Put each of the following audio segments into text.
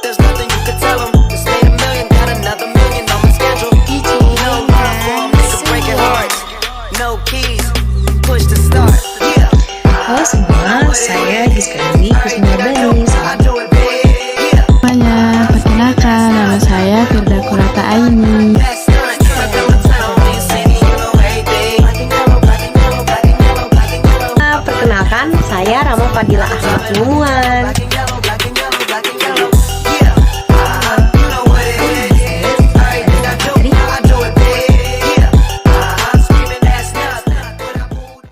but there's nothing you can tell them. Just made a million, got another million on my schedule. No platform, nigga breaking hearts. No keys, push to start. Yeah. Halo semua, saya Giska Dewi Kusmawardani. I do it big. Yeah. Semuanya, perkenalkan nama saya Firda Kurata Aini. That's done. But then my town, you see me, you know everything. Black and yellow, black and yellow, black and yellow, black and yellow. Perkenalkan, saya Rama Fadila Ahmad Muwan. Black and yellow, black and yellow, black and yellow. Yeah. You know what it is. Everything I do it big. Yeah. Screaming that's nothing. When I move.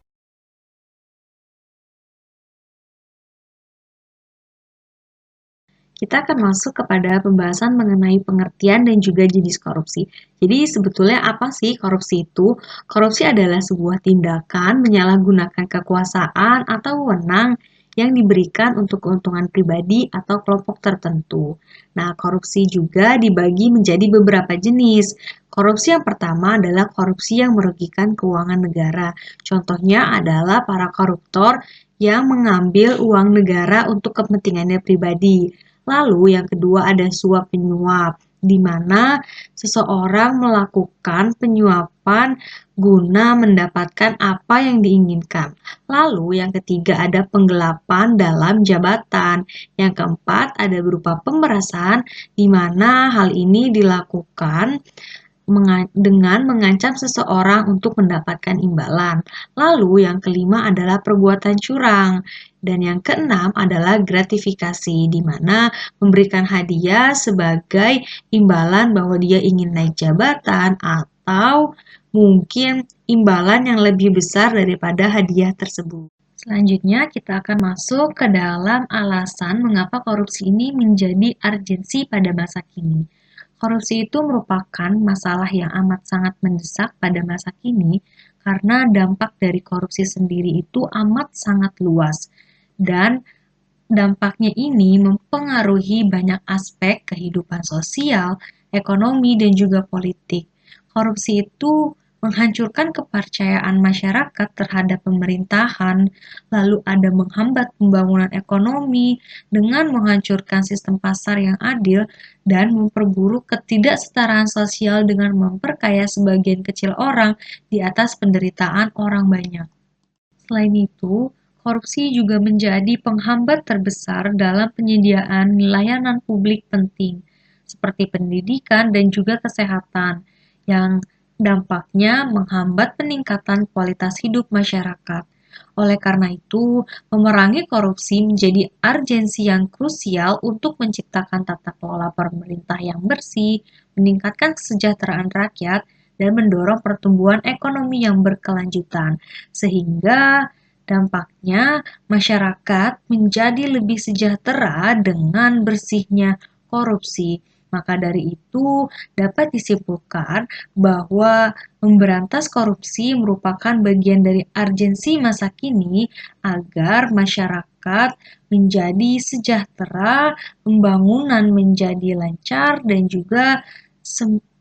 Kita akan masuk kepada pembahasan mengenai pengertian dan juga jenis korupsi. Jadi sebetulnya apa sih korupsi itu? Korupsi adalah sebuah tindakan menyalahgunakan kekuasaan atau wewenang yang diberikan untuk keuntungan pribadi atau kelompok tertentu. Nah, korupsi juga dibagi menjadi beberapa jenis. Korupsi yang pertama adalah korupsi yang merugikan keuangan negara. Contohnya adalah para koruptor yang mengambil uang negara untuk kepentingannya pribadi. Lalu yang kedua ada suap penyuap, di mana seseorang melakukan penyuapan guna mendapatkan apa yang diinginkan. Lalu yang ketiga ada penggelapan dalam jabatan. Yang keempat ada berupa pemerasan, di mana hal ini dilakukan dengan mengancam seseorang untuk mendapatkan imbalan. Lalu yang kelima adalah perbuatan curang. Dan yang keenam adalah gratifikasi, di mana memberikan hadiah sebagai imbalan bahwa dia ingin naik jabatan atau mungkin imbalan yang lebih besar daripada hadiah tersebut. Selanjutnya kita akan masuk ke dalam alasan mengapa korupsi ini menjadi urgensi pada masa kini. Korupsi itu merupakan masalah yang amat sangat mendesak pada masa kini karena dampak dari korupsi sendiri itu amat sangat luas dan dampaknya ini mempengaruhi banyak aspek kehidupan sosial, ekonomi, dan juga politik. Korupsi itu menghancurkan kepercayaan masyarakat terhadap pemerintahan, lalu ada menghambat pembangunan ekonomi dengan menghancurkan sistem pasar yang adil dan memperburuk ketidaksetaraan sosial dengan memperkaya sebagian kecil orang di atas penderitaan orang banyak. Selain itu, korupsi juga menjadi penghambat terbesar dalam penyediaan layanan publik penting, seperti pendidikan dan juga kesehatan, yang dampaknya menghambat peningkatan kualitas hidup masyarakat. Oleh karena itu, memerangi korupsi menjadi urgensi yang krusial untuk menciptakan tata kelola pemerintah yang bersih, meningkatkan kesejahteraan rakyat, dan mendorong pertumbuhan ekonomi yang berkelanjutan, sehingga dampaknya masyarakat menjadi lebih sejahtera dengan bersihnya korupsi. Maka dari itu dapat disimpulkan bahwa memberantas korupsi merupakan bagian dari urgensi masa kini agar masyarakat menjadi sejahtera, pembangunan menjadi lancar, dan juga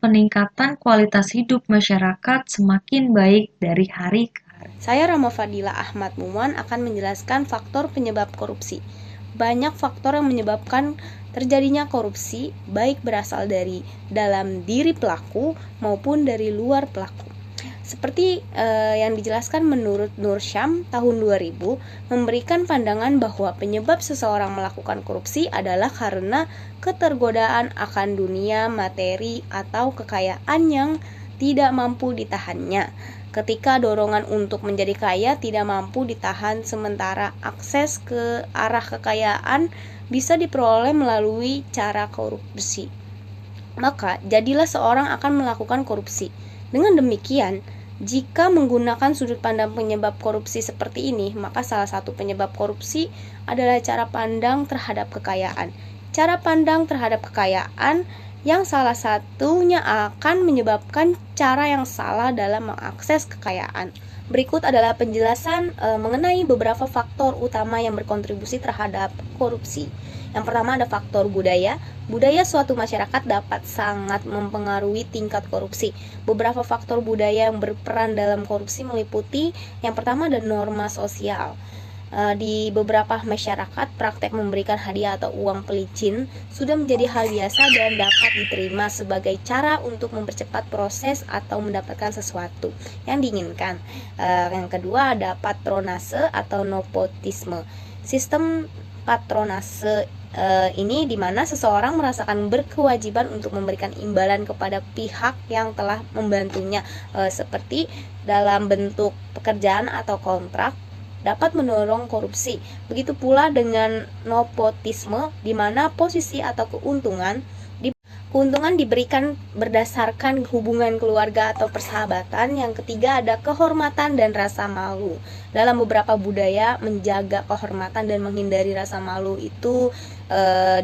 peningkatan kualitas hidup masyarakat semakin baik dari hari ke hari. Saya Rama Fadila Ahmad Muwan akan menjelaskan faktor penyebab korupsi. Banyak faktor yang menyebabkan terjadinya korupsi, baik berasal dari dalam diri pelaku maupun dari luar pelaku. Seperti yang dijelaskan menurut Nur Syam tahun 2000, memberikan pandangan bahwa penyebab seseorang melakukan korupsi adalah karena ketergodaan akan dunia, materi, atau kekayaan yang tidak mampu ditahannya. Ketika dorongan untuk menjadi kaya tidak mampu ditahan, sementara akses ke arah kekayaan bisa diperoleh melalui cara korupsi, maka jadilah seorang akan melakukan korupsi. Dengan demikian, jika menggunakan sudut pandang penyebab korupsi seperti ini, maka salah satu penyebab korupsi adalah cara pandang terhadap kekayaan. Cara pandang terhadap kekayaan yang salah satunya akan menyebabkan cara yang salah dalam mengakses kekayaan. Berikut adalah penjelasan mengenai beberapa faktor utama yang berkontribusi terhadap korupsi. Yang pertama ada faktor budaya. Budaya suatu masyarakat dapat sangat mempengaruhi tingkat korupsi. Beberapa faktor budaya yang berperan dalam korupsi meliputi yang pertama ada norma sosial. Di beberapa masyarakat, praktek memberikan hadiah atau uang pelicin sudah menjadi hal biasa dan dapat diterima sebagai cara untuk mempercepat proses atau mendapatkan sesuatu yang diinginkan. Yang kedua ada patronase atau nepotisme. Sistem patronase ini di mana seseorang merasakan berkewajiban untuk memberikan imbalan kepada pihak yang telah membantunya, seperti dalam bentuk pekerjaan atau kontrak, dapat mendorong korupsi. Begitu pula dengan nepotisme, di mana posisi atau keuntungan diberikan berdasarkan hubungan keluarga atau persahabatan. Yang ketiga ada kehormatan dan rasa malu. Dalam beberapa budaya, menjaga kehormatan dan menghindari rasa malu itu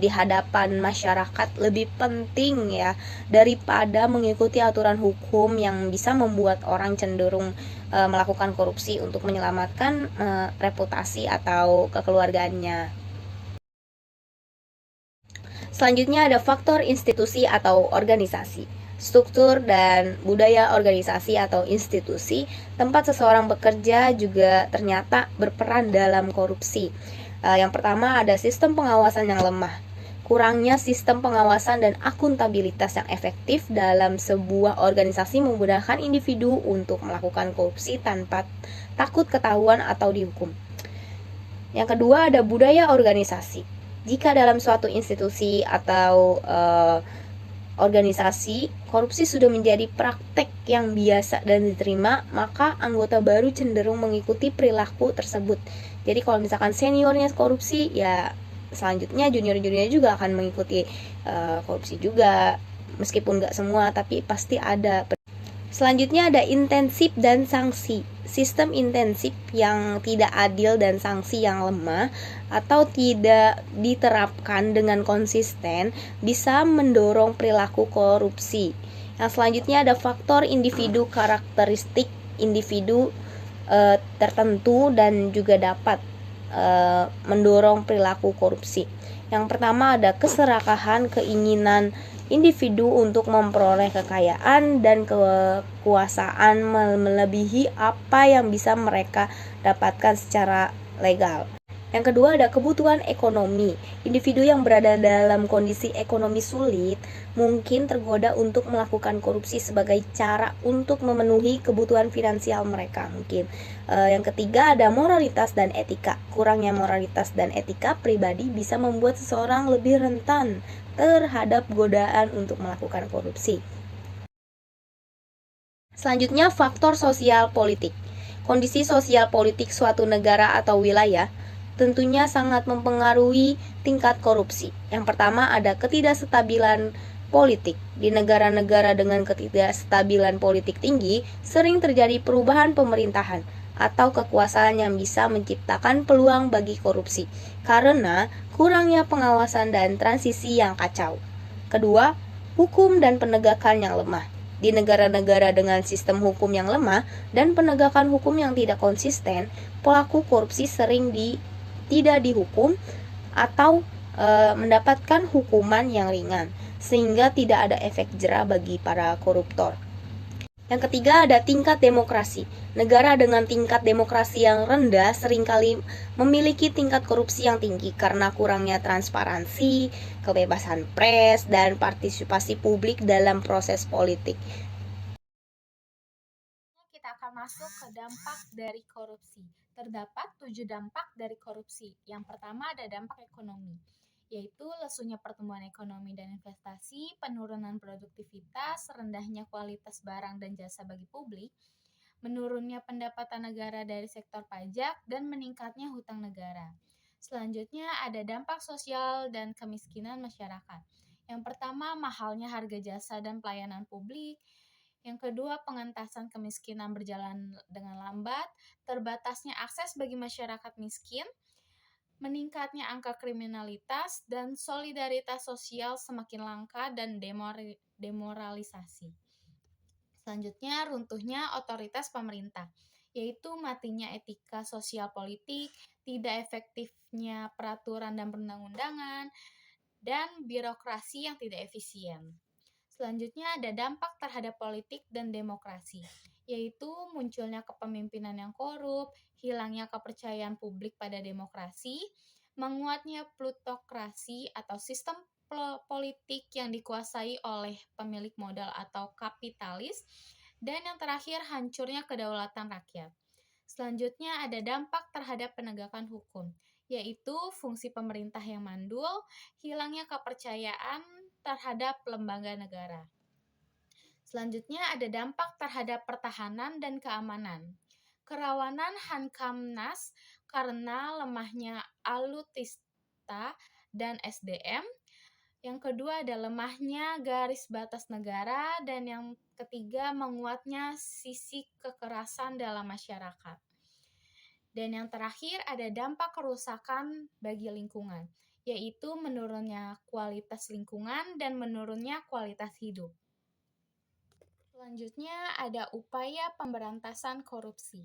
di hadapan masyarakat lebih penting ya daripada mengikuti aturan hukum yang bisa membuat orang cenderung melakukan korupsi untuk menyelamatkan reputasi atau kekeluargaannya. Selanjutnya ada faktor institusi atau organisasi. Struktur dan budaya organisasi atau institusi tempat seseorang bekerja juga ternyata berperan dalam korupsi. Yang pertama ada sistem pengawasan yang lemah. Kurangnya sistem pengawasan dan akuntabilitas yang efektif dalam sebuah organisasi memudahkan individu untuk melakukan korupsi tanpa takut ketahuan atau dihukum. Yang kedua ada budaya organisasi. Jika dalam suatu institusi atau organisasi, korupsi sudah menjadi praktek yang biasa dan diterima, maka anggota baru cenderung mengikuti perilaku tersebut. Jadi kalau misalkan seniornya korupsi, ya selanjutnya junior-juniornya juga akan mengikuti korupsi juga, meskipun nggak semua, tapi pasti ada. Selanjutnya ada intensif dan sanksi. Sistem intensif yang tidak adil dan sanksi yang lemah atau tidak diterapkan dengan konsisten bisa mendorong perilaku korupsi. Yang selanjutnya ada faktor individu, karakteristik individu tertentu dan juga dapat mendorong perilaku korupsi. Yang pertama ada keserakahan, keinginan individu untuk memperoleh kekayaan dan kekuasaan melebihi apa yang bisa mereka dapatkan secara legal. Yang kedua ada kebutuhan ekonomi. Individu yang berada dalam kondisi ekonomi sulit mungkin tergoda untuk melakukan korupsi sebagai cara untuk memenuhi kebutuhan finansial mereka mungkin. Yang ketiga ada moralitas dan etika. Kurangnya moralitas dan etika pribadi bisa membuat seseorang lebih rentan terhadap godaan untuk melakukan korupsi. Selanjutnya faktor sosial politik. Kondisi sosial politik suatu negara atau wilayah tentunya sangat mempengaruhi tingkat korupsi. Yang pertama ada ketidakstabilan politik. Di negara-negara dengan ketidakstabilan politik tinggi, sering terjadi perubahan pemerintahan atau kekuasaan yang bisa menciptakan peluang bagi korupsi karena kurangnya pengawasan dan transisi yang kacau. Kedua, hukum dan penegakan yang lemah. Di negara-negara dengan sistem hukum yang lemah dan penegakan hukum yang tidak konsisten, pelaku korupsi sering tidak dihukum atau mendapatkan hukuman yang ringan, sehingga tidak ada efek jera bagi para koruptor. Yang ketiga ada tingkat demokrasi. Negara dengan tingkat demokrasi yang rendah seringkali memiliki tingkat korupsi yang tinggi karena kurangnya transparansi, kebebasan pers, dan partisipasi publik dalam proses politik. Kita akan masuk ke dampak dari korupsi. Terdapat 7 dampak dari korupsi. Yang pertama ada dampak ekonomi, yaitu lesunya pertumbuhan ekonomi dan investasi, penurunan produktivitas, rendahnya kualitas barang dan jasa bagi publik, menurunnya pendapatan negara dari sektor pajak, dan meningkatnya hutang negara. Selanjutnya ada dampak sosial dan kemiskinan masyarakat. Yang pertama, mahalnya harga jasa dan pelayanan publik. Yang kedua, pengentasan kemiskinan berjalan dengan lambat, terbatasnya akses bagi masyarakat miskin, meningkatnya angka kriminalitas, dan solidaritas sosial semakin langka dan demoralisasi. Selanjutnya, runtuhnya otoritas pemerintah, yaitu matinya etika sosial politik, tidak efektifnya peraturan dan perundang-undangan, dan birokrasi yang tidak efisien. Selanjutnya ada dampak terhadap politik dan demokrasi, yaitu munculnya kepemimpinan yang korup, hilangnya kepercayaan publik pada demokrasi, menguatnya plutokrasi atau sistem politik yang dikuasai oleh pemilik modal atau kapitalis, dan yang terakhir hancurnya kedaulatan rakyat. Selanjutnya ada dampak terhadap penegakan hukum, yaitu fungsi pemerintah yang mandul, hilangnya kepercayaan terhadap lembaga negara. Selanjutnya ada dampak terhadap pertahanan dan keamanan. Kerawanan Hamkamnas karena lemahnya alutsista dan SDM. Yang kedua ada lemahnya garis batas negara, dan yang ketiga menguatnya sisi kekerasan dalam masyarakat. Dan yang terakhir ada dampak kerusakan bagi lingkungan, yaitu menurunnya kualitas lingkungan dan menurunnya kualitas hidup. Selanjutnya ada upaya pemberantasan korupsi.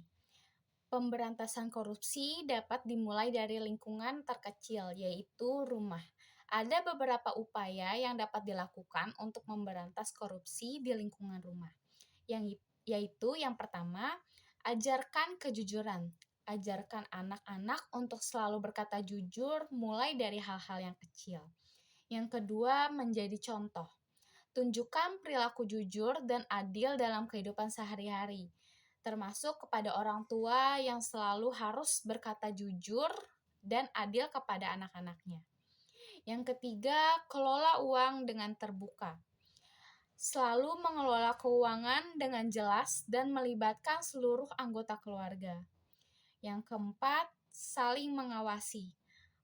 Pemberantasan korupsi dapat dimulai dari lingkungan terkecil, yaitu rumah. Ada beberapa upaya yang dapat dilakukan untuk memberantas korupsi di lingkungan rumah. Yaitu yang pertama, ajarkan kejujuran. Ajarkan anak-anak untuk selalu berkata jujur mulai dari hal-hal yang kecil. Yang kedua, menjadi contoh. Tunjukkan perilaku jujur dan adil dalam kehidupan sehari-hari, termasuk kepada orang tua yang selalu harus berkata jujur dan adil kepada anak-anaknya. Yang ketiga, kelola uang dengan terbuka. Selalu mengelola keuangan dengan jelas dan melibatkan seluruh anggota keluarga. Yang keempat, saling mengawasi.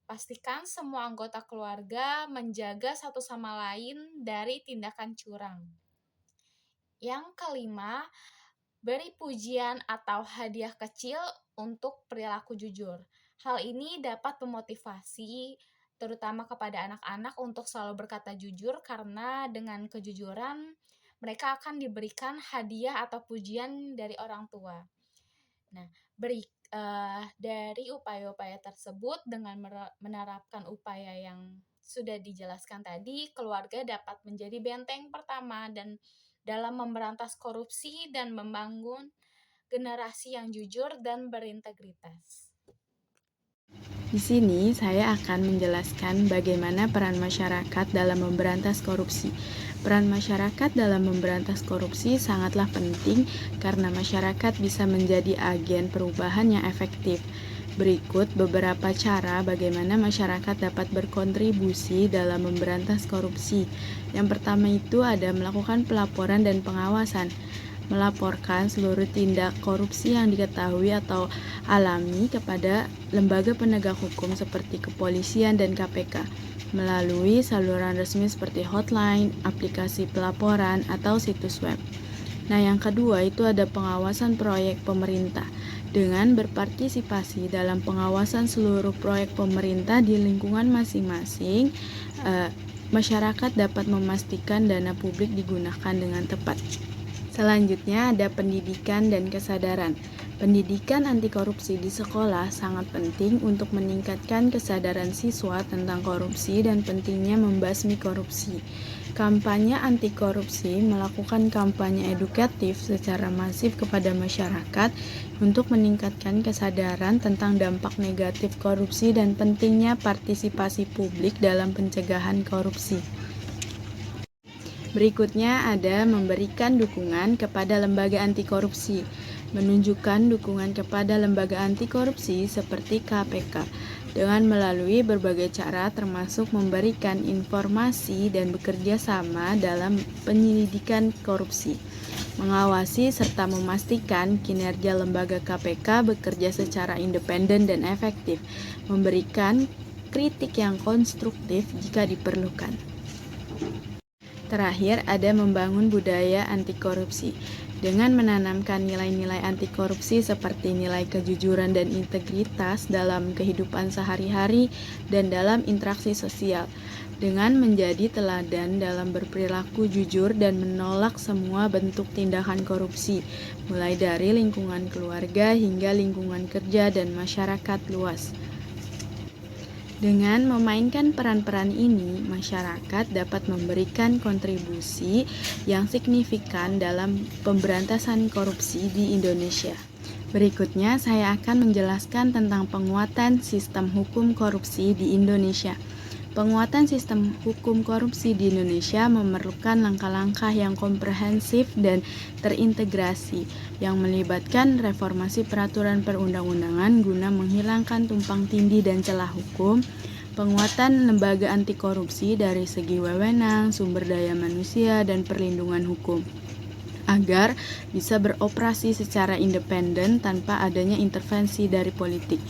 Pastikan semua anggota keluarga menjaga satu sama lain dari tindakan curang. Yang kelima, beri pujian atau hadiah kecil untuk perilaku jujur. Hal ini dapat memotivasi terutama kepada anak-anak untuk selalu berkata jujur, karena dengan kejujuran mereka akan diberikan hadiah atau pujian dari orang tua. Nah, dari upaya-upaya tersebut, dengan menerapkan upaya yang sudah dijelaskan tadi, keluarga dapat menjadi benteng pertama dan dalam memberantas korupsi dan membangun generasi yang jujur dan berintegritas. Di sini saya akan menjelaskan bagaimana peran masyarakat dalam memberantas korupsi. Peran masyarakat dalam memberantas korupsi sangatlah penting karena masyarakat bisa menjadi agen perubahan yang efektif. Berikut beberapa cara bagaimana masyarakat dapat berkontribusi dalam memberantas korupsi. Yang pertama itu ada melakukan pelaporan dan pengawasan. Melaporkan seluruh tindak korupsi yang diketahui atau alami kepada lembaga penegak hukum seperti kepolisian dan KPK melalui saluran resmi seperti hotline, aplikasi pelaporan, atau situs web. Nah, yang kedua itu ada pengawasan proyek pemerintah. Dengan berpartisipasi dalam pengawasan seluruh proyek pemerintah di lingkungan masing-masing, masyarakat dapat memastikan dana publik digunakan dengan tepat. Selanjutnya ada pendidikan dan kesadaran. Pendidikan anti korupsi di sekolah sangat penting untuk meningkatkan kesadaran siswa tentang korupsi dan pentingnya membasmi korupsi. Kampanye anti korupsi melakukan kampanye edukatif secara masif kepada masyarakat untuk meningkatkan kesadaran tentang dampak negatif korupsi dan pentingnya partisipasi publik dalam pencegahan korupsi. Berikutnya ada memberikan dukungan kepada lembaga anti korupsi. Menunjukkan dukungan kepada lembaga anti korupsi seperti KPK dengan melalui berbagai cara, termasuk memberikan informasi dan bekerja sama dalam penyelidikan korupsi. Mengawasi serta memastikan kinerja lembaga KPK bekerja secara independen dan efektif. Memberikan kritik yang konstruktif jika diperlukan. Terakhir, ada membangun budaya anti korupsi. Dengan menanamkan nilai-nilai anti korupsi seperti nilai kejujuran dan integritas dalam kehidupan sehari-hari dan dalam interaksi sosial. Dengan menjadi teladan dalam berperilaku jujur dan menolak semua bentuk tindakan korupsi, mulai dari lingkungan keluarga hingga lingkungan kerja dan masyarakat luas. Dengan memainkan peran-peran ini, masyarakat dapat memberikan kontribusi yang signifikan dalam pemberantasan korupsi di Indonesia. Berikutnya, saya akan menjelaskan tentang penguatan sistem hukum korupsi di Indonesia. Penguatan sistem hukum korupsi di Indonesia memerlukan langkah-langkah yang komprehensif dan terintegrasi yang melibatkan reformasi peraturan perundang-undangan guna menghilangkan tumpang tindih dan celah hukum, penguatan lembaga anti korupsi dari segi wewenang, sumber daya manusia, dan perlindungan hukum agar bisa beroperasi secara independen tanpa adanya intervensi dari politik.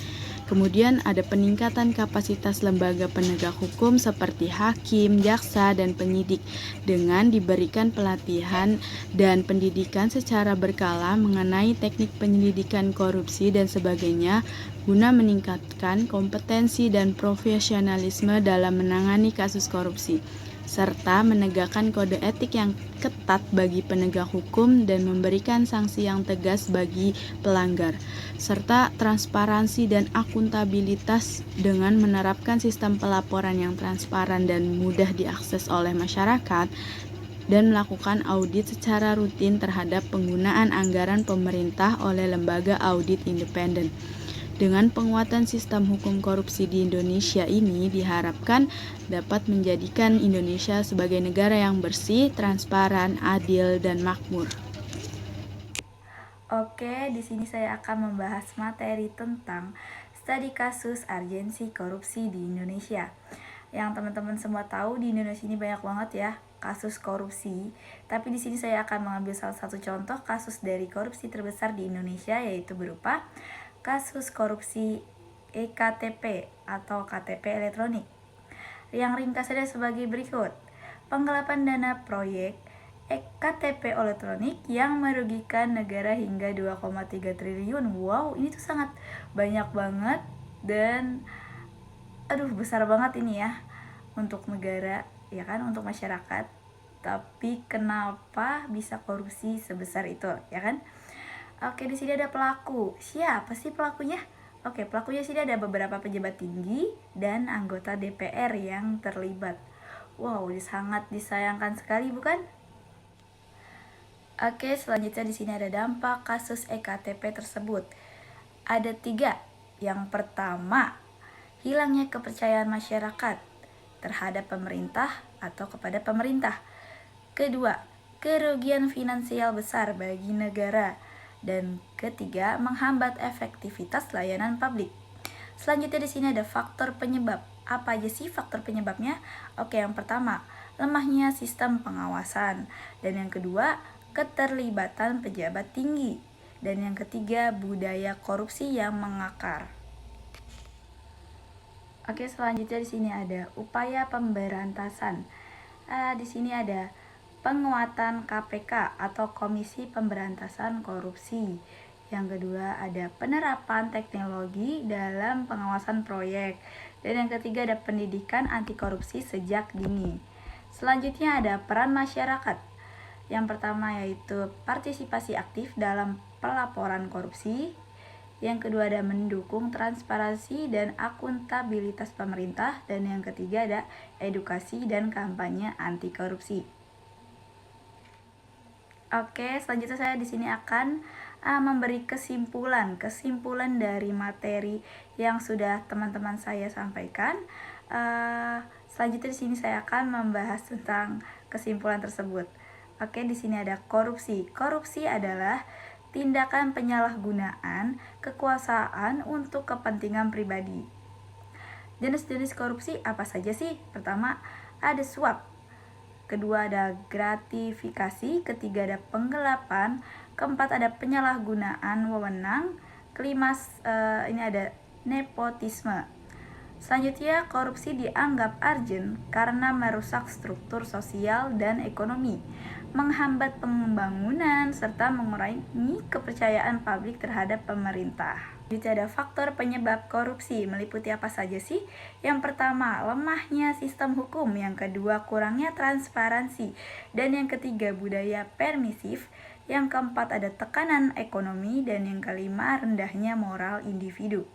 Kemudian ada peningkatan kapasitas lembaga penegak hukum seperti hakim, jaksa, dan penyidik dengan diberikan pelatihan dan pendidikan secara berkala mengenai teknik penyelidikan korupsi dan sebagainya guna meningkatkan kompetensi dan profesionalisme dalam menangani kasus korupsi, serta menegakkan kode etik yang ketat bagi penegak hukum dan memberikan sanksi yang tegas bagi pelanggar, serta transparansi dan akuntabilitas dengan menerapkan sistem pelaporan yang transparan dan mudah diakses oleh masyarakat, dan melakukan audit secara rutin terhadap penggunaan anggaran pemerintah oleh lembaga audit independen. Dengan penguatan sistem hukum korupsi di Indonesia ini diharapkan dapat menjadikan Indonesia sebagai negara yang bersih, transparan, adil, dan makmur. Oke, di sini saya akan membahas materi tentang studi kasus urgensi korupsi di Indonesia. Yang teman-teman semua tahu, di Indonesia ini banyak banget ya kasus korupsi. Tapi di sini saya akan mengambil salah satu contoh kasus dari korupsi terbesar di Indonesia, yaitu berupa kasus korupsi EKTP atau KTP elektronik. Yang ringkasnya sebagai berikut. Penggelapan dana proyek KTP elektronik yang merugikan negara hingga 2,3 triliun. Wow, ini tuh sangat banyak banget dan besar banget ini ya untuk negara, ya kan, untuk masyarakat. Tapi kenapa bisa korupsi sebesar itu, ya kan? Oke, di sini ada pelaku. Siapa sih pelakunya? Oke, pelakunya sini ada beberapa pejabat tinggi dan anggota DPR yang terlibat. Wow, sangat disayangkan sekali, bukan? Oke, selanjutnya di sini ada dampak kasus EKTP tersebut. Ada 3. Yang pertama, hilangnya kepercayaan masyarakat terhadap pemerintah atau kepada pemerintah. Kedua, kerugian finansial besar bagi negara. Dan ketiga, menghambat efektivitas layanan publik. Selanjutnya di sini ada faktor penyebab. Apa aja sih faktor penyebabnya? Oke, yang pertama, lemahnya sistem pengawasan. Dan yang kedua, keterlibatan pejabat tinggi. Dan yang ketiga, budaya korupsi yang mengakar. Oke, selanjutnya di sini ada upaya pemberantasan. Di sini ada penguatan KPK atau Komisi Pemberantasan Korupsi. Yang kedua ada penerapan teknologi dalam pengawasan proyek. Dan yang ketiga ada pendidikan anti korupsi sejak dini. Selanjutnya ada peran masyarakat. Yang pertama yaitu partisipasi aktif dalam pelaporan korupsi. Yang kedua ada mendukung transparansi dan akuntabilitas pemerintah. Dan yang ketiga ada edukasi dan kampanye anti korupsi. Oke, selanjutnya saya di sini akan memberi kesimpulan dari materi yang sudah teman-teman saya sampaikan. Selanjutnya di sini saya akan membahas tentang kesimpulan tersebut. Oke, di sini ada korupsi. Korupsi adalah tindakan penyalahgunaan kekuasaan untuk kepentingan pribadi. Jenis-jenis korupsi apa saja sih? Pertama, ada suap. Kedua ada gratifikasi, ketiga ada penggelapan, keempat ada penyalahgunaan wewenang, kelima ini ada nepotisme. Selanjutnya, korupsi dianggap urgent karena merusak struktur sosial dan ekonomi, menghambat pembangunan, serta mengurangi kepercayaan publik terhadap pemerintah. Jadi ada faktor penyebab korupsi, meliputi apa saja sih? Yang pertama, lemahnya sistem hukum. Yang kedua, kurangnya transparansi. Dan yang ketiga, budaya permisif. Yang keempat, ada tekanan ekonomi. Dan yang kelima, rendahnya moral individu.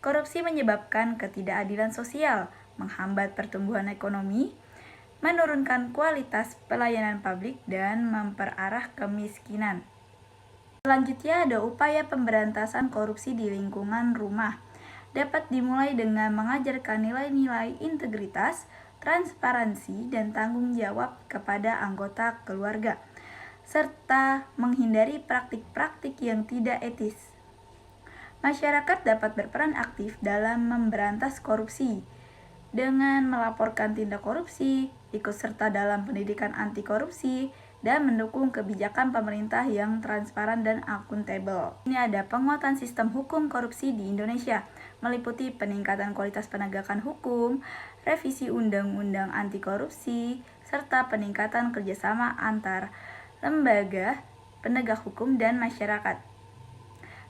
Korupsi menyebabkan ketidakadilan sosial, menghambat pertumbuhan ekonomi, menurunkan kualitas pelayanan publik, dan memperarah kemiskinan. Selanjutnya ada upaya pemberantasan korupsi di lingkungan rumah. Dapat dimulai dengan mengajarkan nilai-nilai integritas, transparansi, dan tanggung jawab kepada anggota keluarga, serta menghindari praktik-praktik yang tidak etis. Masyarakat dapat berperan aktif dalam memberantas korupsi dengan melaporkan tindak korupsi, ikut serta dalam pendidikan anti korupsi, dan mendukung kebijakan pemerintah yang transparan dan akuntabel. Ini ada penguatan sistem hukum korupsi di Indonesia, meliputi peningkatan kualitas penegakan hukum, revisi undang-undang anti korupsi, serta peningkatan kerjasama antar lembaga penegak hukum dan masyarakat.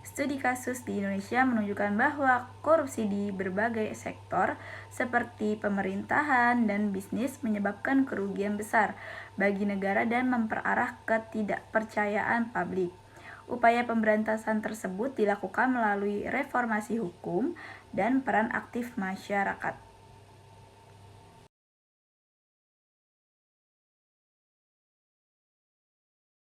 Studi kasus di Indonesia menunjukkan bahwa korupsi di berbagai sektor seperti pemerintahan dan bisnis menyebabkan kerugian besar bagi negara dan memperarah ketidakpercayaan publik. Upaya pemberantasan tersebut dilakukan melalui reformasi hukum dan peran aktif masyarakat.